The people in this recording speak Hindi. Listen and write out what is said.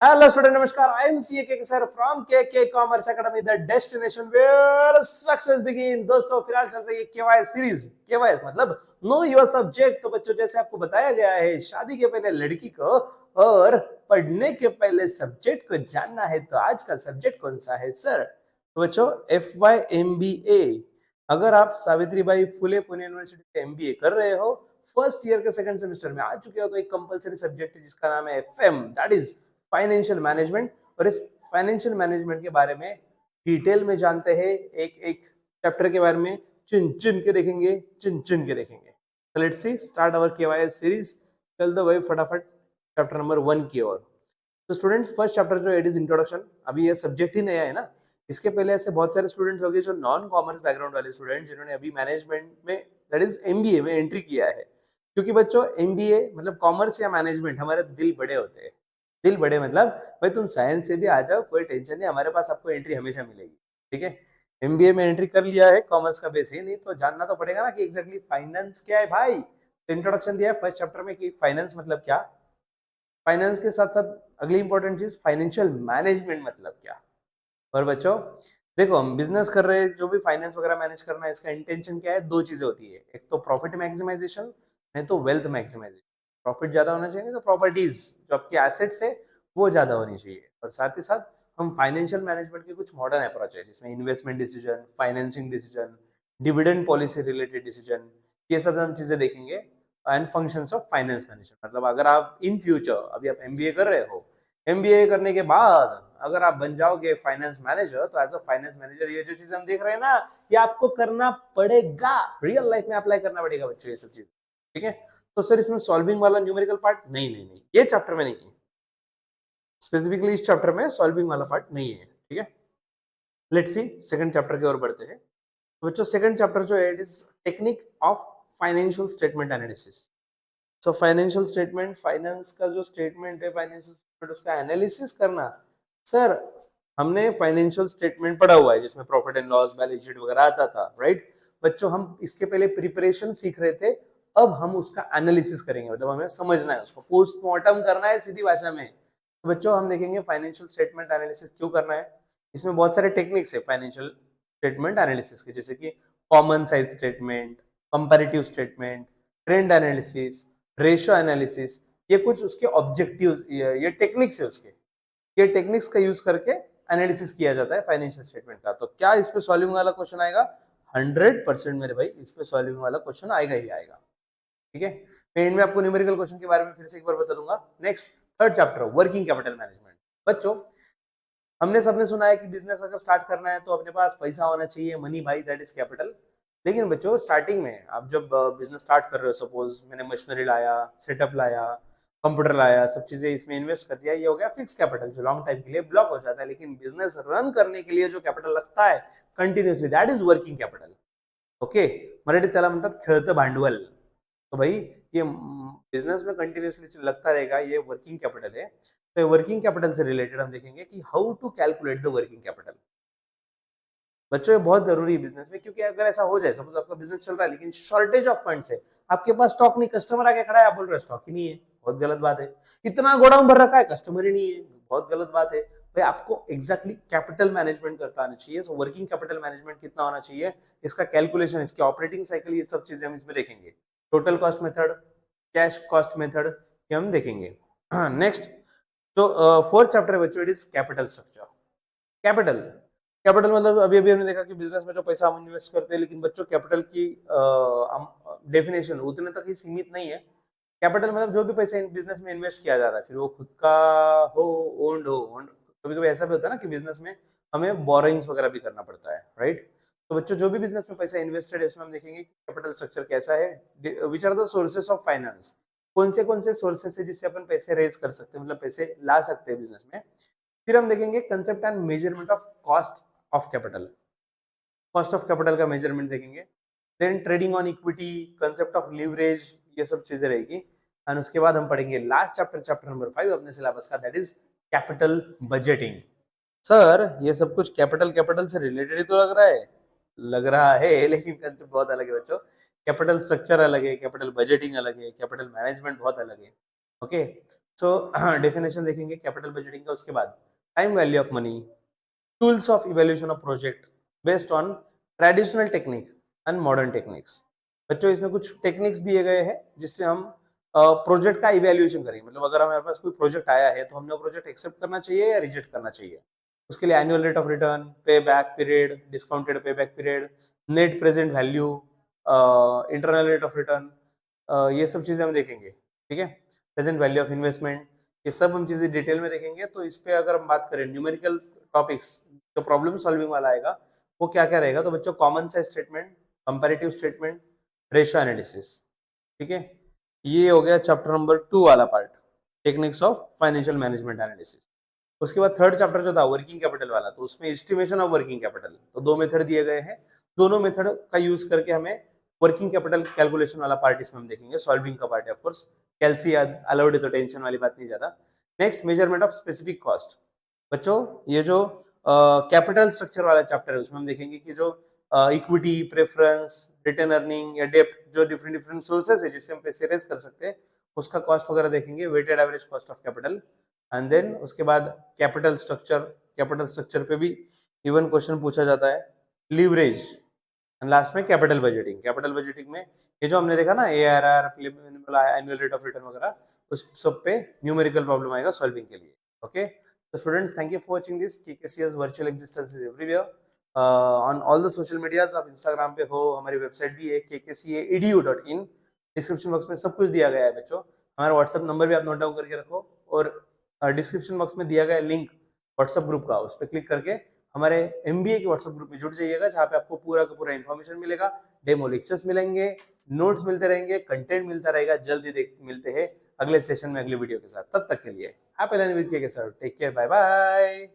Hello student, namaskar. I am CK sir from KK Commerce Academy, the destination where success begin. दोस्तों फिलहाल चल रही है केवाईएस सीरीज। केवाईएस मतलब नो योर सब्जेक्ट। तो बच्चों जैसे आपको बताया गया है शादी के पहले लड़की को और पढ़ने के पहले सब्जेक्ट को जानना है, तो आज का सब्जेक्ट कौन सा है सर? तो बच्चों FY MBA। अगर आप सावित्रीबाई फुले पुणे यूनिवर्सिटी से MBA कर रहे हो, फर्स्ट ईयर के सेकंड सेमेस्टर में आ चुके हो, तो एक कंपलसरी सब्जेक्ट है जिसका नाम है FM, that is financial management. और इस फाइनेंशियल मैनेजमेंट के बारे में डिटेल में जानते हैं, एक एक चैप्टर के बारे में चुन चुन के देखेंगे, चुन चुन के देखेंगे। तो let's see start our KYS series. चल दो भाई फटाफट चैप्टर नंबर 1 की ओर। तो स्टूडेंट्स फर्स्ट चैप्टर जो इट इज इंट्रोडक्शन। अभी ये सब्जेक्ट ही नया है ना, इसके पहले ऐसे बहुत सारे स्टूडेंट्स हो गए जो नॉन कॉमर्स बैकग्राउंड वाले स्टूडेंट जिन्होंने अभी मैनेजमेंट में दैट इज MBA में एंट्री किया है। क्योंकि बच्चों MBA मतलब कॉमर्स या मैनेजमेंट, हमारे दिल बड़े होते हैं। दिल बड़े मतलब भाई तुम साइंस से भी आ जाओ, कोई टेंशन नहीं, हमारे पास आपको एंट्री हमेशा मिलेगी। ठीक है, MBA में एंट्री कर लिया है, कॉमर्स का बेस है नहीं, तो जानना तो पड़ेगा ना कि एग्जैक्टली फाइनेंस क्या है भाई। तो इंट्रोडक्शन दिया है फर्स्ट चैप्टर में कि फाइनेंस मतलब क्या, फाइनेंस के साथ साथ अगली इंपॉर्टेंट चीज फाइनेंशियल मैनेजमेंट मतलब क्या। और बच्चों देखो, हम बिजनेस कर रहे हैं, जो भी फाइनेंस वगैरह मैनेज करना है, इसका इंटेंशन क्या है? दो चीजें होती है, एक तो प्रॉफिट मैक्सिमाइजेशन, नहीं तो वेल्थ मैक्सिमाइजेशन। प्रॉफिट ज्यादा होना चाहिए, नहीं तो प्रॉपर्टीज जो आपकी एसेट्स है वो ज्यादा होनी चाहिए। और साथ ही साथ हम फाइनेंशियल मैनेजमेंट के कुछ मॉडर्न अप्रोच है जिसमें investment decision, financing decision, dividend policy related decision, ये सब हम चीजें देखेंगे। And functions of finance management मतलब अगर आप इन फ्यूचर अभी आप MBA कर रहे हो, MBA करने के बाद अगर आप बन जाओगे फाइनेंस मैनेजर, तो एज अ फाइनेंस मैनेजर ये जो चीज हम देख रहे हैं ना, ये आपको करना पड़ेगा, रियल लाइफ में अप्लाई करना पड़ेगा बच्चों ये सब चीज। ठीक है, तो सर इसमें सॉल्विंग वाला न्यूमेरिकल पार्ट नहीं नहीं नहीं, ये चैप्टर में नहीं है। स्पेसिफिकली इस चैप्टर में सॉल्विंग वाला पार्ट नहीं है। ठीक है, लेट्स सी सेकंड चैप्टर की ओर बढ़ते हैं। तो बच्चों सेकंड चैप्टर जो है it is technique of financial statement analysis. So financial statement, finance का जो स्टेटमेंट है, फाइनेंशियल स्टेटमेंट उसका एनालिसिस करना। सर हमने फाइनेंशियल स्टेटमेंट पढ़ा हुआ है जिसमें profit and loss, balance sheet वगैरह आता था, राइट? बच्चों हम इसके पहले प्रिपरेशन सीख रहे थे, अब हम उसका एनालिसिस करेंगे, मतलब हमें समझना है, उसको पोस्टमार्टम करना है सीधी भाषा में। तो बच्चों हम देखेंगे फाइनेंशियल स्टेटमेंट एनालिसिस क्यों करना है। इसमें बहुत सारे टेक्निक्स है फाइनेंशियल स्टेटमेंट एनालिसिस के, जैसे कि common size statement, comparative statement, trend analysis, ratio analysis, ये कुछ उसके ऑब्जेक्टिव्स, ये टेक्निक्स है उसके। ये टेक्निक्स का यूज करके एनालिसिस किया जाता है फाइनेंशियल स्टेटमेंट का। तो क्या इस पे सॉल्विंग वाला क्वेश्चन आएगा? 100% मेरे भाई इस पे सॉल्विंग वाला क्वेश्चन आएगा ही आएगा। ठीक है, मैं एंड में आपको न्यूमेरिकल क्वेश्चन के बारे में फिर से एक बार बता दूंगा। Next third chapter working capital management. बच्चों हमने सबने सुना है कि बिजनेस अगर स्टार्ट करना है तो अपने पास पैसा होना चाहिए, मनी भाई दैट इज कैपिटल। लेकिन बच्चों स्टार्टिंग में आप जब बिजनेस स्टार्ट कर रहे हो, सपोज मैंने मशीनरी लाया, सेटअप लाया, कंप्यूटर लाया, सब चीजें इसमें इन्वेस्ट कर दिया, ये हो गया फिक्स कैपिटल जो लॉन्ग टाइम के लिए ब्लॉक हो जाता है। लेकिन बिजनेस रन करने के लिए जो कैपिटल लगता है continuously, that is working capital. Okay, मराठीत त्याला म्हणतात खेळतं भांडवल। तो भाई ये बिजनेस में कंटिन्यूअसली लगता रहेगा, ये वर्किंग कैपिटल है। तो वर्किंग कैपिटल से रिलेटेड हम देखेंगे कि how to calculate the working capital. बच्चों ये बहुत जरूरी है बिजनेस में, क्योंकि अगर ऐसा हो जाए, सपोज आपका बिजनेस चल रहा है लेकिन शॉर्टेज ऑफ फंड्स है, आपके पास स्टॉक नहीं, कस्टमर आके खड़ा है, आप बोल रहे हो स्टॉक ही नहीं है, बहुत गलत बात है। इतना गोडाउन भर रखा है, कस्टमर ही नहीं है, बहुत गलत बात है। भाई आपको एग्जैक्टली कैपिटल मैनेजमेंट करता आना चाहिए। सो वर्किंग कैपिटल मैनेजमेंट कितना होना चाहिए, इसका कैलकुलेशन, इसके ऑपरेटिंग साइकिल, ये सब चीजें हम इसमें देखेंगे। Total cost method, cash cost method, ये हम देखेंगे। नेक्स्ट तो फोर्थ चैप्टर है बच्चों, it is capital structure. Capital, capital मतलब अभी अभी हमने देखा कि बिजनेस में जो पैसा हम इन्वेस्ट करते हैं, लेकिन बच्चों कैपिटल की डेफिनेशन उतने तक ही सीमित नहीं है। कैपिटल मतलब जो भी पैसा बिजनेस में इन्वेस्ट किया जा रहा है, फिर वो खुद का हो, ओन्ड हो, कभी कभी ऐसा भी होता है ना कि बिजनेस में हमें बोरोइंग्स वगैरह भी करना पड़ता है, राइट? तो बच्चों जो भी बिजनेस में पैसा इन्वेस्टेड है उसमें हम देखेंगे कि कैपिटल स्ट्रक्चर कैसा है, which are the sources of finance, कौन से सोर्सेस है जिससे अपन पैसे रेज कर सकते हैं, मतलब पैसे ला सकते हैं बिजनेस में। फिर हम देखेंगे concept and measurement of cost of capital, cost of capital का मेजरमेंट देखेंगे। Then trading on equity, concept of leverage, ये सब चीजें रहेगी। एंड उसके बाद हम पढ़ेंगे लास्ट चैप्टर, चैप्टर नंबर 5 अपने सिलेबस का, that is capital budgeting. Sir ये सब कुछ कैपिटल कैपिटल से रिलेटेड ही तो लग रहा है, लग रहा है, लेकिन कंसेप्ट बहुत अलग है बच्चों। कैपिटल स्ट्रक्चर अलग है, कैपिटल बजटिंग अलग है, कैपिटल मैनेजमेंट बहुत अलग है। ओके, सो डेफिनेशन देखेंगे कैपिटल बजटिंग का, उसके बाद time value of money, tools of evaluation of project based on traditional technique and modern techniques. बच्चों इसमें कुछ टेक्निक्स दिए गए हैं जिससे हम प्रोजेक्ट का इवैल्यूएशन करेंगे, मतलब अगर हमारे पास कोई प्रोजेक्ट आया है तो हमने वो प्रोजेक्ट एक्सेप्ट करना चाहिए या रिजेक्ट करना चाहिए। उसके लिए एनुअल रेट ऑफ रिटर्न, पे back period, discounted pay back period, net present value, internal rate of return, ये सब चीजें हम देखेंगे। ठीक है, प्रेजेंट वैल्यू ऑफ इन्वेस्टमेंट, ये सब हम चीजें डिटेल में देखेंगे। तो इस पे अगर हम बात करें न्यूमेरिकल टॉपिक्स, जो प्रॉब्लम सॉल्विंग वाला आएगा वो क्या क्या रहेगा, तो बच्चों common size statement, comparative statement, ratio analysis. ठीक है, ये हो गया चैप्टर नंबर 2 वाला part, techniques of financial management analysis. उसके बाद थर्ड चैप्टर जो था वर्किंग कैपिटल वाला, तो उसमें एस्टिमेशन ऑफ वर्किंग कैपिटल, तो 2 मेथड दिए गए हैं, दोनों मेथड का यूज करके हमें वर्किंग कैपिटल कैलकुलेशन वाला पार्ट इसमें हम देखेंगे, सॉल्विंग का पार्ट है ऑफ कोर्स, कैलसी अलाउड है तो टेंशन वाली बात नहीं ज्यादा। Next measurement of specific cost. बच्चों ये जो कैपिटल स्ट्रक्चर वाला चैप्टर है उसमें हम देखेंगे कि जो इक्विटी, प्रेफरेंस, रिटेन अर्निंग या डेप्ट, जो डिफरेंट डिफरेंट सोर्सेस है जिससे हम पैसे रेज कर सकते हैं, उसका कॉस्ट वगैरह देखेंगे, weighted average cost of capital. And then उसके बाद कैपिटल स्ट्रक्चर पे भी इवन क्वेश्चन पूछा जाता है, लीवरेज, एंड लास्ट में कैपिटल बजटिंग। कैपिटल बजटिंग में ये जो हमने देखा ना ARR, annual rate of return वगैरह, उस सब पे न्यूमेरिकल प्रॉब्लम आएगा सॉल्विंग के लिए। ओके, तो students thank you for watching this. KKCS virtual existence is everywhere on all the social medias. आप इंस्टाग्राम पे हो, हमारी वेबसाइट भी है kkca.edu.in, डिस्क्रिप्शन बॉक्स में सब कुछ दिया गया है बच्चों। हमारा व्हाट्सएप नंबर भी आप नोट डाउन करके रखो, और डिस्क्रिप्शन बॉक्स में दिया गया लिंक व्हाट्सएप ग्रुप का, उस पर क्लिक करके हमारे MBA के व्हाट्सएप ग्रुप में जुड़ जाइएगा, जहाँ पे आपको पूरा का पूरा इन्फॉर्मेशन मिलेगा, डेमो लेक्चर्स मिलेंगे, नोट्स मिलते रहेंगे, कंटेंट मिलता रहेगा। जल्दी मिलते हैं अगले सेशन में अगले वीडियो के साथ। तब तक के लिए happy learning with KK sir, take care, bye bye.